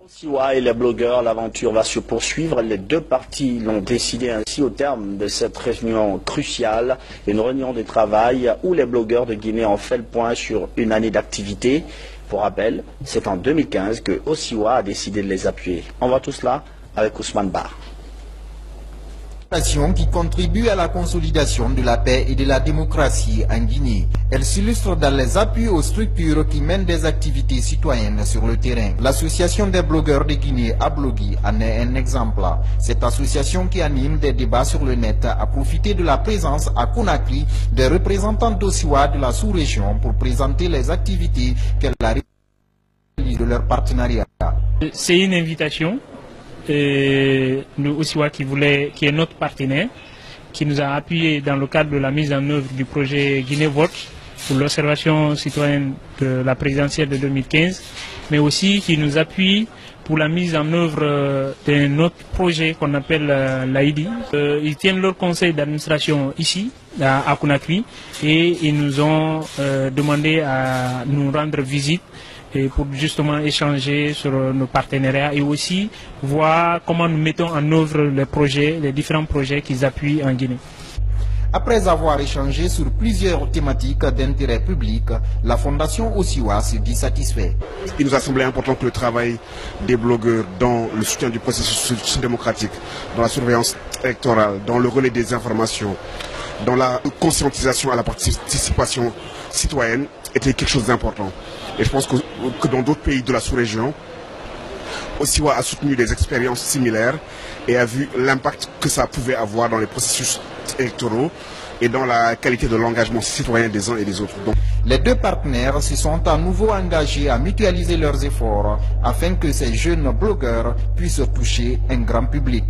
Osiwa et les blogueurs, l'aventure va se poursuivre. Les deux parties l'ont décidé ainsi au terme de cette réunion cruciale, une réunion de travail où les blogueurs de Guinée ont fait le point sur une année d'activité. Pour rappel, c'est en 2015 que Osiwa a décidé de les appuyer. On voit tout cela avec Ousmane Bar. Qui contribue à la consolidation de la paix et de la démocratie en Guinée. Elle s'illustre dans les appuis aux structures qui mènent des activités citoyennes sur le terrain. L'association des blogueurs de Guinée, Ablogui, en est un exemple. Cette association qui anime des débats sur le net a profité de la présence à Conakry des représentants d'Osiwa de la sous-région pour présenter les activités qu'elle a réalisées de leur partenariat. C'est une invitation. Nous Osiwa qui est notre partenaire, qui nous a appuyé dans le cadre de la mise en œuvre du projet Guinée Vote pour l'observation citoyenne de la présidentielle de 2015, mais aussi qui nous appuie pour la mise en œuvre d'un autre projet qu'on appelle l'AIDI. Ils tiennent leur conseil d'administration ici, à Conakry, et ils nous ont demandé à nous rendre visite et pour justement échanger sur nos partenariats et aussi voir comment nous mettons en œuvre les différents projets qu'ils appuient en Guinée. Après avoir échangé sur plusieurs thématiques d'intérêt public, la Fondation Osiwa se dit satisfaite. Il nous a semblé important que le travail des blogueurs dans le soutien du processus démocratique, dans la surveillance électorale, dans le relais des informations, dans la conscientisation à la participation citoyenne était quelque chose d'important. Et je pense que dans d'autres pays de la sous-région, Osiwa a soutenu des expériences similaires et a vu l'impact que ça pouvait avoir dans les processus électoraux et dans la qualité de l'engagement citoyen des uns et des autres. Donc, les deux partenaires se sont à nouveau engagés à mutualiser leurs efforts afin que ces jeunes blogueurs puissent toucher un grand public.